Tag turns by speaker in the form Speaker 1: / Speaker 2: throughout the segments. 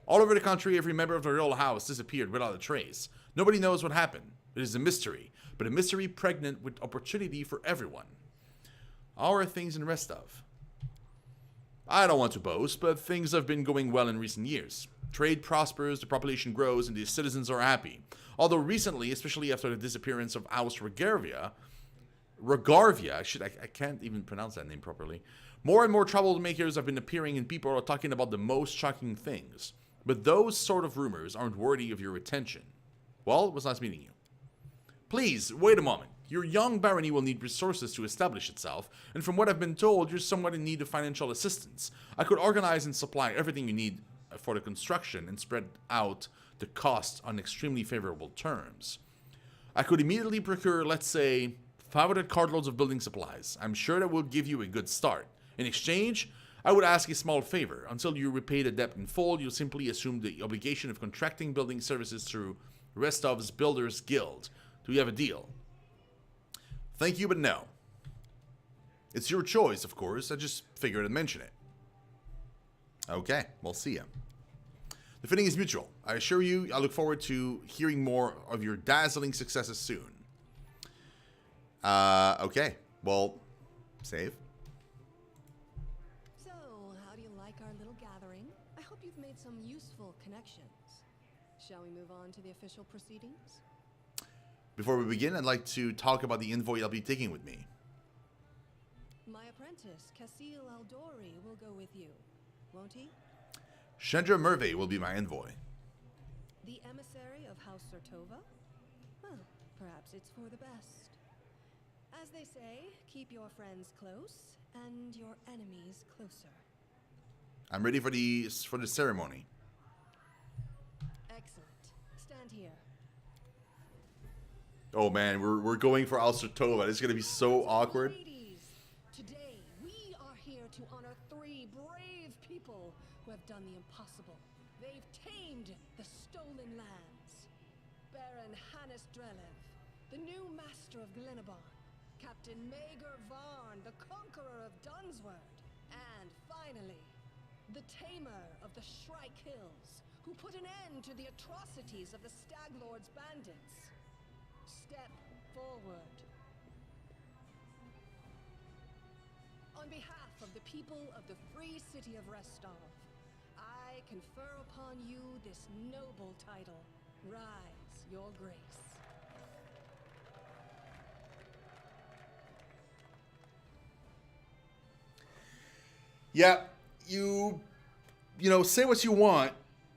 Speaker 1: All over the country, every member of the royal house disappeared without a trace. Nobody knows what happened. It is a mystery, but a mystery pregnant with opportunity for everyone. How are things in Restov? I don't want to boast, but things have been going well in recent years. Trade prospers, the population grows, and the citizens are happy. Although recently, especially after the disappearance of Aus Regarvia, I can't even pronounce that name properly. More and more troublemakers have been appearing and people are talking about the most shocking things. But those sort of rumors aren't worthy of your attention. Well, it was nice meeting you. Please, wait a moment. Your young barony will need resources to establish itself, and from what I've been told, you're somewhat in need of financial assistance. I could organize and supply everything you need for the construction and spread out the costs on extremely favorable terms. I could immediately procure, let's say, 500 cartloads of building supplies. I'm sure that will give you a good start. In exchange, I would ask a small favor. Until you repay the debt in full, you'll simply assume the obligation of contracting building services through Restov's Builders Guild. Do we have a deal? Thank you, but no. It's your choice, of course. I just figured I'd mention it. Okay, we'll see ya. The feeling is mutual. I assure you, I look forward to hearing more of your dazzling successes soon. Okay. Well, save.
Speaker 2: So, how do you like our little gathering? I hope you've made some useful connections. Shall we move on to the official proceedings?
Speaker 1: Before we begin, I'd like to talk about the envoy I'll be taking with me.
Speaker 2: My apprentice, Casil Aldori, will go with you, won't he?
Speaker 1: Chandra Merve will be my envoy.
Speaker 2: The emissary of House Sertova? Well, perhaps it's for the best. As they say, keep your friends close and your enemies closer.
Speaker 1: I'm ready for the ceremony.
Speaker 2: Excellent. Stand here.
Speaker 1: Oh man, we're going for Alcertova. It's gonna be so awkward.
Speaker 2: Ladies, today we are here to honor 3 brave people who have done the impossible. They've tamed the stolen lands. Baron Hannes Drelev, the new master of Glenabon, Captain Mager Varn, the conqueror of Dunsword, and finally, the tamer of the Shrike Hills, who put an end to the atrocities of the Stag Lord's bandits. Step forward. On behalf of the people of the free city of Restov, I confer upon you this noble title. Rise, your grace.
Speaker 1: Yeah, you know, say what you want.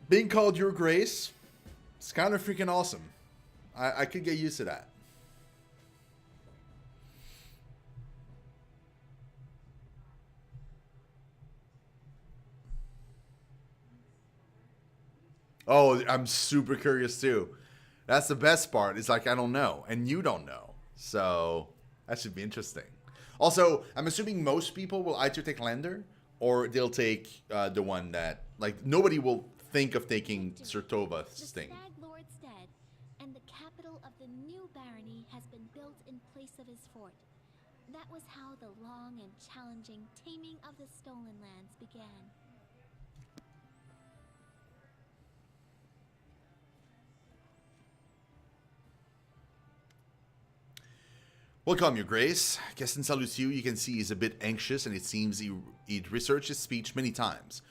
Speaker 1: Being called Your Grace, it's kind of freaking awesome. I could get used to that. Oh, I'm super curious too. That's the best part. It's like, I don't know. And you don't know. So that should be interesting. Also, I'm assuming most people will either take Lander or they'll take the one that, like, nobody will think of taking Sertova's thing.
Speaker 3: The Stag Lord's dead, and the capital of the new barony has been built in place of his fort. That was how the long and challenging taming of the stolen lands began.
Speaker 1: Welcome, Your Grace. Keston salutes you. You can see he's a bit anxious, and it seems he'd researched his speech many times.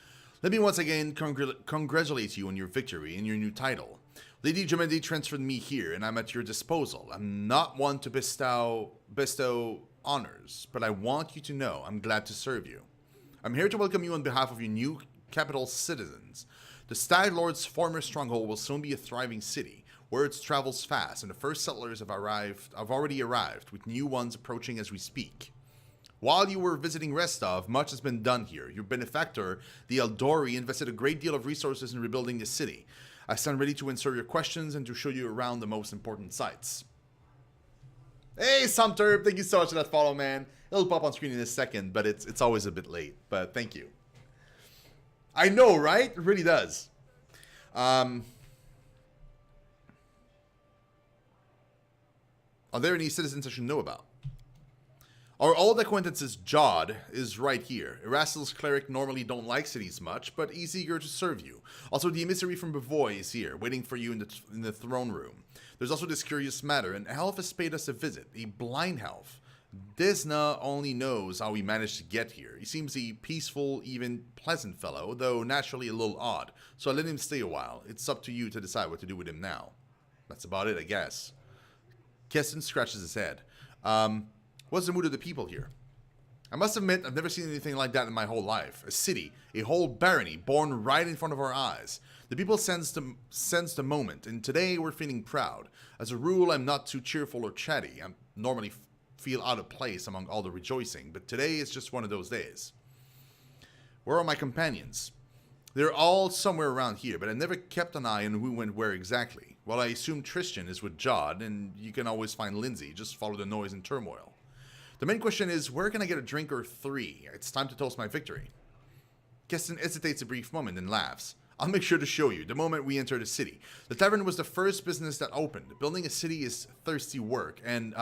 Speaker 1: Let me once again congratulate you on your victory and your new title. Lady Jemedi transferred me here, and I'm at your disposal. I'm not one to bestow honors, but I want you to know I'm glad to serve you. I'm here to welcome you on behalf of your new capital citizens. The Stag Lord's former stronghold will soon be a thriving city. Word travels fast, and the first settlers have already arrived, with new ones approaching as we speak. While you were visiting Restov, much has been done here. Your benefactor, the Eldori, invested a great deal of resources in rebuilding the city. I stand ready to answer your questions and to show you around the most important sites. Hey, Sumter! Thank you so much for that follow, man. It'll pop on screen in a second, but it's always a bit late. But thank you. I know, right? It really does. Are there any citizens I should know about? Our old acquaintance's Jod is right here. Erastil's cleric normally don't like cities much, but he's eager to serve you. Also, the emissary from Bevoy is here, waiting for you in the throne room. There's also this curious matter. An elf has paid us a visit, a blind elf. Desna only knows how we managed to get here. He seems a peaceful, even pleasant fellow, though naturally a little odd, so I let him stay a while. It's up to you to decide what to do with him now. That's about it, I guess. Keston scratches his head. What's the mood of the people here? I must admit, I've never seen anything like that in my whole life. A city, a whole barony, born right in front of our eyes. The people sense the moment, and today we're feeling proud. As a rule, I'm not too cheerful or chatty. I normally feel out of place among all the rejoicing, but today is just one of those days. Where are my companions? They're all somewhere around here, but I never kept an eye on who went where exactly. Well, I assume Tristan is with Jod, and you can always find Lindsay. Just follow the noise and turmoil. The main question is, where can I get a drink or 3? It's time to toast my victory. Keston hesitates a brief moment and laughs. I'll make sure to show you, the moment we enter the city. The tavern was the first business that opened. Building a city is thirsty work, and,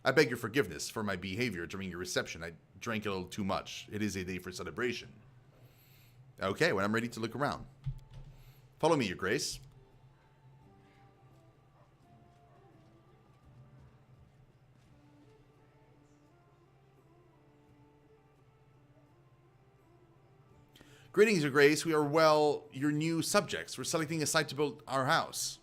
Speaker 1: I beg your forgiveness for my behavior during your reception. I drank a little too much. It is a day for celebration. Okay, when I'm ready to look around. Follow me, Your Grace. Greetings, Your Grace. We are, well, your new subjects. We're selecting a site to build our house.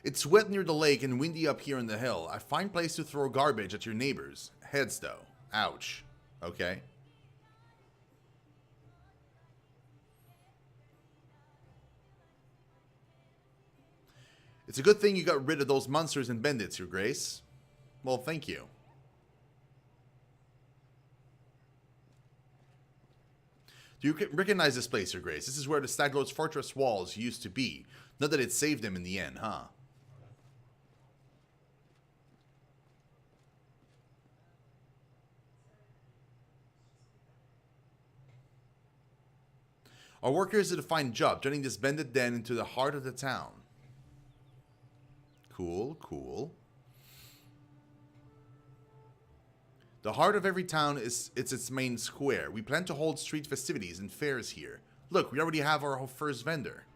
Speaker 1: It's wet near the lake and windy up here on the hill. A fine place to throw garbage at your neighbors. Heads, though. Ouch. Okay. It's a good thing you got rid of those monsters and bandits, Your Grace. Well, thank you. Do you recognize this place, Your Grace? This is where the Staglord's fortress walls used to be. Not that it saved them in the end, huh? Our workers did a fine job turning this bandit den into the heart of the town. Cool, cool. The heart of every town is its main square. We plan to hold street festivities and fairs here. Look, we already have our first vendor.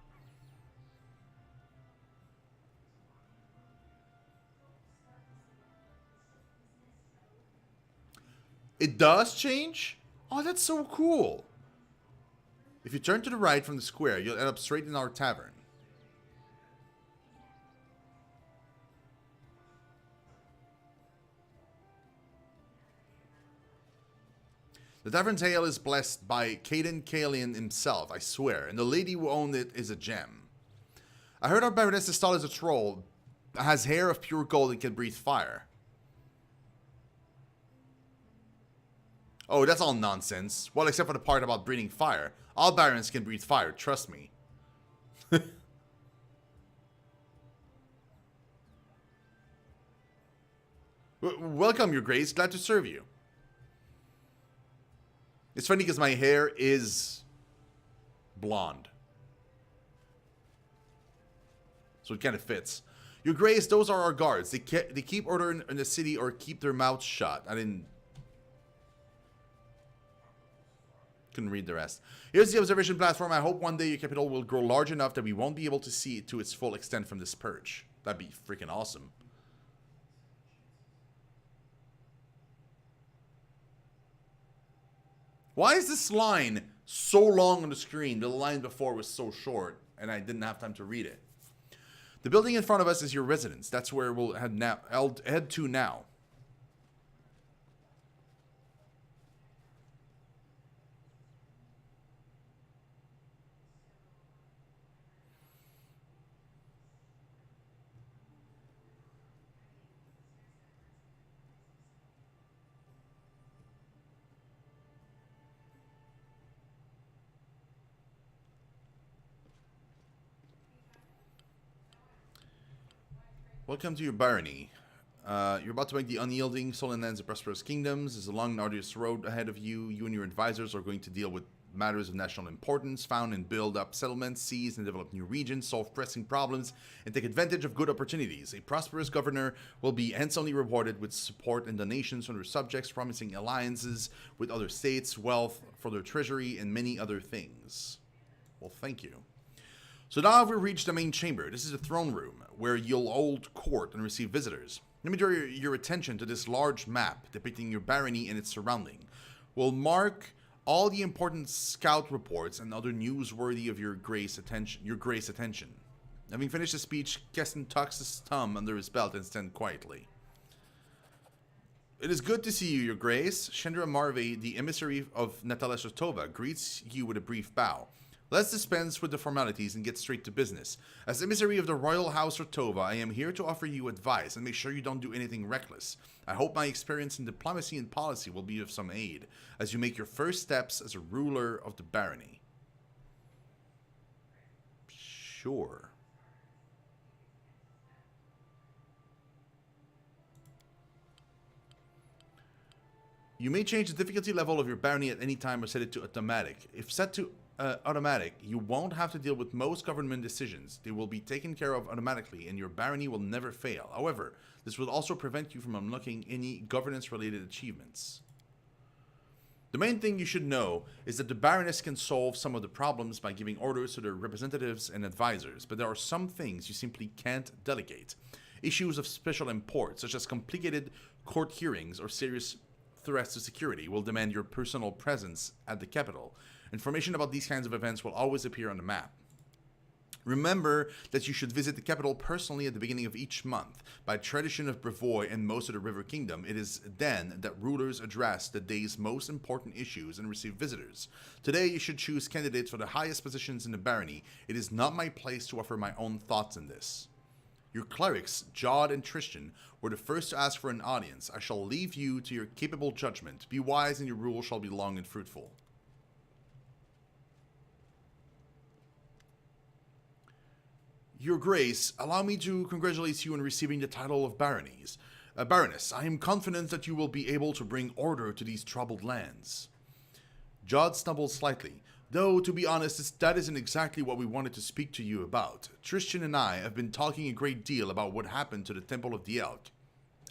Speaker 1: It does change? Oh, that's so cool. If you turn to the right from the square, you'll end up straight in our tavern. The tavern's ale is blessed by Caden Kalian himself, I swear, and the lady who owned it is a gem. I heard our Baroness's stall is a troll, has hair of pure gold and can breathe fire. Oh, that's all nonsense. Well, except for the part about breathing fire. All barons can breathe fire, trust me. Welcome, Your Grace. Glad to serve you. It's funny because my hair is blonde. So it kind of fits. Your Grace, those are our guards. They keep order in the city or keep their mouths shut. Couldn't read the rest. Here's the observation platform. I hope one day your capital will grow large enough that we won't be able to see it to its full extent from this perch. That'd be freaking awesome. Why is this line so long on the screen? The line before was so short, and I didn't have time to read it. The building in front of us is your residence. That's where we'll head to now. Welcome to your barony. You're about to make the unyielding, stolen lands of prosperous kingdoms. There's a long and arduous road ahead of you. You and your advisors are going to deal with matters of national importance, found and build up settlements, seize and develop new regions, solve pressing problems, and take advantage of good opportunities. A prosperous governor will be handsomely rewarded with support and donations from their subjects, promising alliances with other states, wealth for their treasury, and many other things. Well, thank you. So now we've reached the main chamber. This is the throne room, where you'll hold court and receive visitors. Let me draw your attention to this large map depicting your barony and its surrounding. We'll mark all the important scout reports and other news worthy of your grace attention. Having finished the speech, Keston tucks his thumb under his belt and stands quietly. It is good to see you, your grace. Shendra Marve, the emissary of Natalia Sotova, greets you with a brief bow. Let's dispense with the formalities and get straight to business. As emissary of the Royal House Rotova, I am here to offer you advice and make sure you don't do anything reckless. I hope my experience in diplomacy and policy will be of some aid as you make your first steps as a ruler of the barony. Sure. You may change the difficulty level of your barony at any time or set it to automatic. If set to automatic, you won't have to deal with most government decisions. They will be taken care of automatically and your barony will never fail. However, this will also prevent you from unlocking any governance-related achievements. The main thing you should know is that the Baroness can solve some of the problems by giving orders to their representatives and advisors, but there are some things you simply can't delegate. Issues of special import, such as complicated court hearings or serious threats to security, will demand your personal presence at the capital. Information about these kinds of events will always appear on the map. Remember that you should visit the capital personally at the beginning of each month. By tradition of Brevoy and most of the River Kingdom, it is then that rulers address the day's most important issues and receive visitors. Today, you should choose candidates for the highest positions in the barony. It is not my place to offer my own thoughts on this. Your clerics, Jod and Tristan, were the first to ask for an audience. I shall leave you to your capable judgment. Be wise and your rule shall be long and fruitful. Your Grace, allow me to congratulate you on receiving the title of Baroness. I am confident that you will be able to bring order to these troubled lands. Jod stumbled slightly, though to be honest, that isn't exactly what we wanted to speak to you about. Tristan and I have been talking a great deal about what happened to the Temple of the Elk.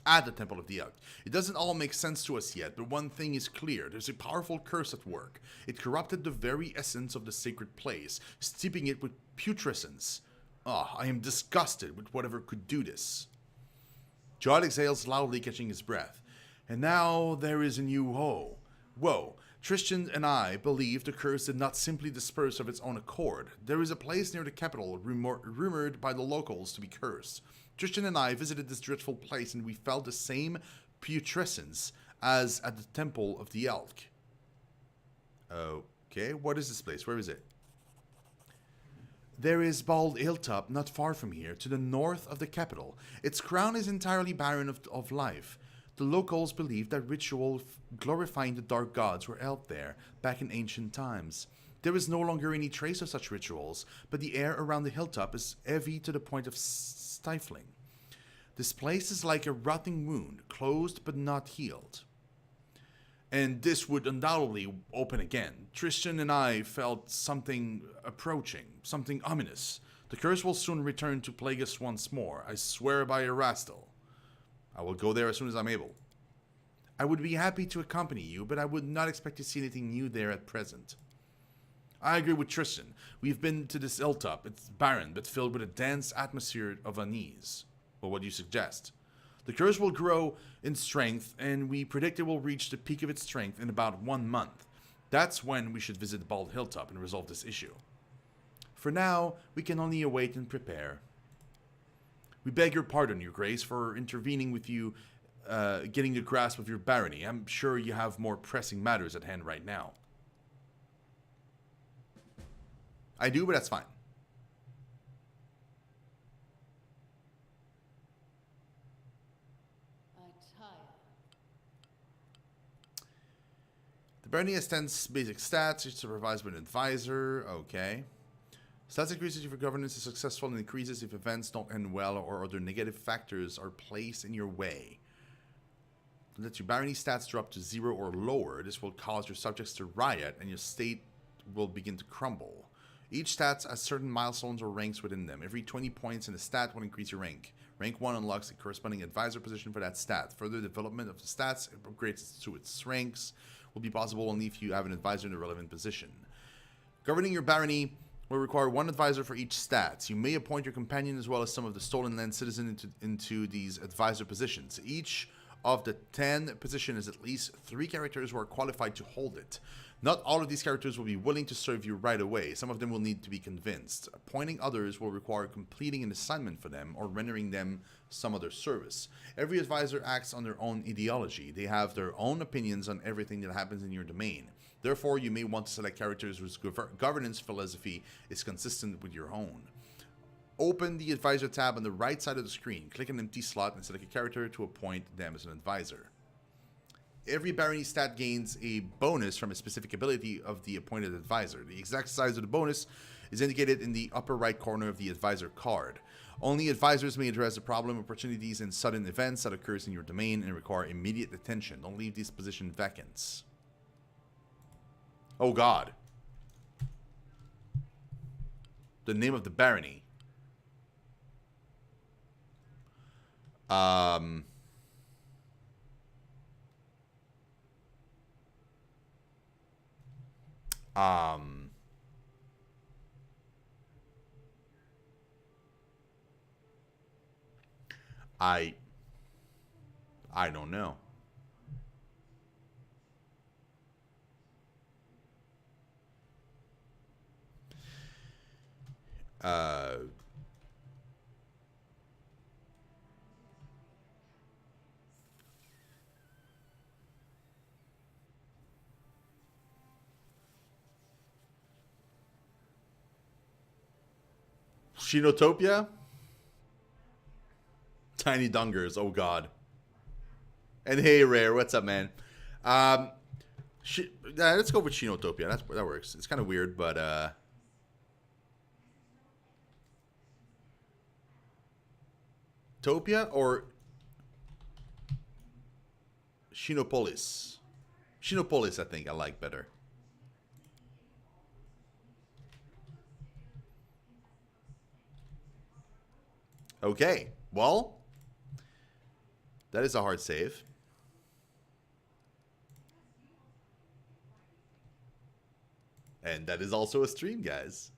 Speaker 1: At the Temple of the Elk. It doesn't all make sense to us yet, but one thing is clear. There's a powerful curse at work. It corrupted the very essence of the sacred place, steeping it with putrescence. I am disgusted with whatever could do this. Jod exhales loudly, catching his breath. And now there is a new woe. Tristan and I believe the curse did not simply disperse of its own accord. There is a place near the capital rumored by the locals to be cursed. Tristan and I visited this dreadful place and we felt the same putrescence as at the Temple of the Elk. Okay, what is this place? Where is it? There is Bald Hilltop not far from here, to the north of the capital. Its crown is entirely barren of life. The locals believe that ritual glorifying the dark gods were held there back in ancient times. There is no longer any trace of such rituals, but the air around the hilltop is heavy to the point of stifling. This place is like a rotting wound, closed but not healed. And this would undoubtedly open again. Tristan and I felt something approaching, something ominous. The curse will soon return to plague us once more. I swear by Erastil. I will go there as soon as I'm able. I would be happy to accompany you, but I would not expect to see anything new there at present. I agree with Tristan. We've been to this hilltop. It's barren, but filled with a dense atmosphere of unease. Well, what do you suggest? The curse will grow in strength, and we predict it will reach the peak of its strength in about 1 month. That's when we should visit the Bald Hilltop and resolve this issue. For now, we can only await and prepare. We beg your pardon, Your Grace, for intervening with you, getting the grasp of your barony. I'm sure you have more pressing matters at hand right now. I do, but that's fine. The barony has 10 basic stats, each supervised by an advisor. Okay. Stats increases if your governance is successful and increases if events don't end well or other negative factors are placed in your way. Let your barony stats drop to 0 or lower. This will cause your subjects to riot and your state will begin to crumble. Each stat has certain milestones or ranks within them. Every 20 points in a stat will increase your rank. Rank 1 unlocks the corresponding advisor position for that stat. Further development of the stats upgrades to its ranks will be possible only if you have an advisor in the relevant position. Governing your barony will require one advisor for each stat. You may appoint your companion as well as some of the Stolen Land citizens into these advisor positions. Each of the 10 positions has at least 3 characters who are qualified to hold it. Not all of these characters will be willing to serve you right away. Some of them will need to be convinced. Appointing others will require completing an assignment for them or rendering them some other service. Every advisor acts on their own ideology. They have their own opinions on everything that happens in your domain. Therefore, you may want to select characters whose governance philosophy is consistent with your own. Open the advisor tab on the right side of the screen. Click an empty slot and select a character to appoint them as an advisor. Every barony stat gains a bonus from a specific ability of the appointed advisor. The exact size of the bonus is indicated in the upper right corner of the advisor card. Only advisors may address the problem, opportunities, and sudden events that occurs in your domain and require immediate attention. Don't leave this position vacant. Oh God. The name of the barony. I don't know. Shinotopia? Tiny Dungers, oh God. And hey, Rare, what's up, man? Let's go with Shinotopia. That works. It's kind of weird, but Topia or Shinopolis? Shinopolis, I think I like better. Okay, well, that is a hard save. And that is also a stream, guys.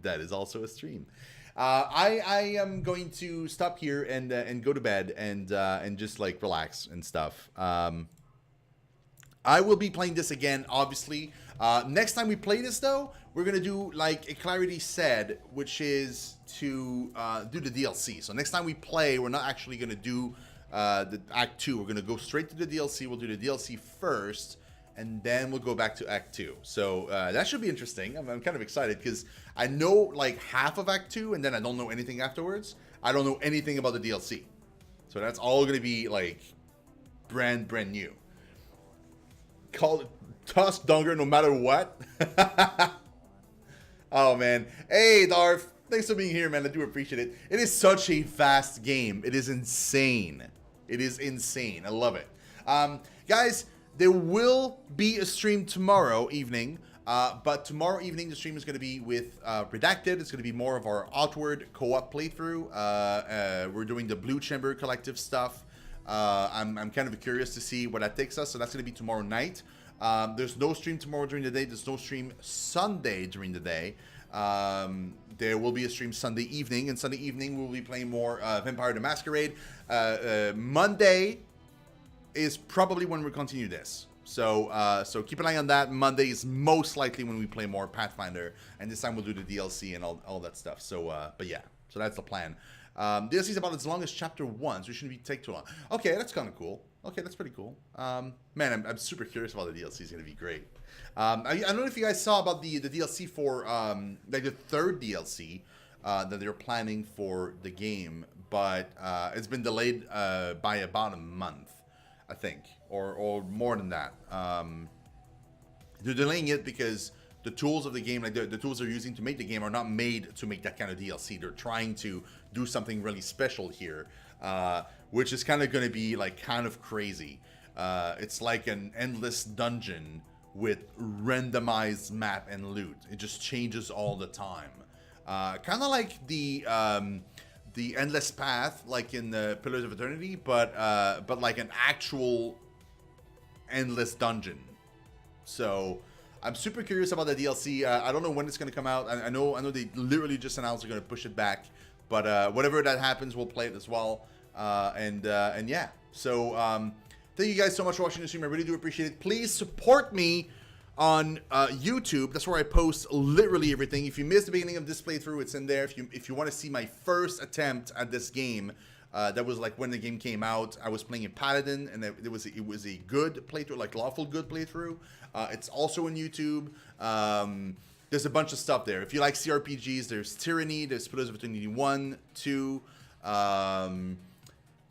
Speaker 1: That is also a stream. I am going to stop here and go to bed and just like relax and stuff. I will be playing this again, obviously. Next time we play this, though, we're going to do, like Clarity said, which is to do the DLC. So next time we play, we're not actually going to do the Act 2. We're going to go straight to the DLC. We'll do the DLC first, and then we'll go back to Act 2. So that should be interesting. I'm kind of excited because I know, like, half of Act 2, and then I don't know anything afterwards. I don't know anything about the DLC. So that's all going to be, like, brand new. Call it Toss Dunger no matter what. Oh, man. Hey, Darth. Thanks for being here, man. I do appreciate it. It is such a fast game. It is insane. It is insane. I love it. Guys, there will be a stream tomorrow evening. But tomorrow evening, the stream is going to be with Redacted. It's going to be more of our Outward co-op playthrough. We're doing the Blue Chamber Collective stuff. I'm kind of curious to see what that takes us. So that's going to be tomorrow night. There's no stream tomorrow during the day. There's no stream Sunday during the day. There will be a stream Sunday evening. And Sunday evening, we'll be playing more Vampire the Masquerade. Monday is probably when we continue this. So keep an eye on that. Monday is most likely when we play more Pathfinder. And this time we'll do the DLC and all that stuff. So, but yeah. So that's the plan. DLC is about as long as Chapter 1, so it shouldn't take too long. Okay, that's kind of cool. Okay, that's pretty cool. Man, I'm super curious about the DLC. It's going to be great. I don't know if you guys saw about the DLC for, like the third DLC that they're planning for the game, but it's been delayed by about a month, I think, or more than that. They're delaying it because the tools of the game, like the tools they're using to make the game, are not made to make that kind of DLC. They're trying to do something really special here, which is kind of going to be like kind of crazy. It's like an endless dungeon with randomized map and loot. It just changes all the time. Kind of like the Endless Path, like in the Pillars of Eternity, but like an actual endless dungeon. So I'm super curious about the DLC. I don't know when it's going to come out. I know they literally just announced they're going to push it back, but whatever that happens, we'll play it as well. And yeah, so thank you guys so much for watching the stream. I really do appreciate it. Please support me on YouTube. That's where I post literally everything. If you missed the beginning of this playthrough, it's in there. If you want to see my first attempt at this game, that was like when the game came out. I was playing in Paladin, and it was a good playthrough, like lawful good playthrough. It's also on YouTube. There's a bunch of stuff there. If you like CRPGs, there's Tyranny, there's Pillars of Eternity 1, 2,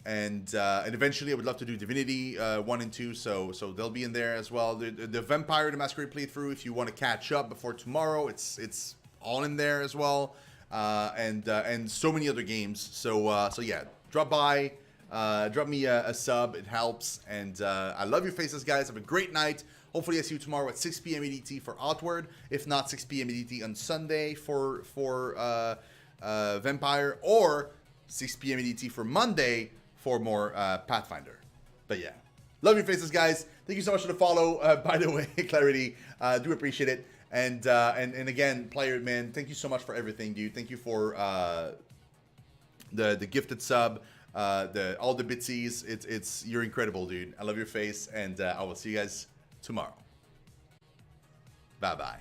Speaker 1: and eventually I would love to do Divinity 1 and 2, so they'll be in there as well. The Vampire the Masquerade playthrough, if you want to catch up before tomorrow, it's all in there as well, and so many other games. So yeah, drop by, drop me a sub, it helps, and I love your faces, guys. Have a great night. Hopefully I see you tomorrow at 6 p.m. EDT for Outward. If not, 6 p.m. EDT on Sunday for Vampire, or 6 p.m. EDT for Monday for more Pathfinder. But yeah, love your faces, guys. Thank you so much for the follow. By the way, Clarity, do appreciate it. And again, Player Man, thank you so much for everything, dude. Thank you for the gifted sub, all the bitsies. It's you're incredible, dude. I love your face, and I will see you guys tomorrow. Bye bye.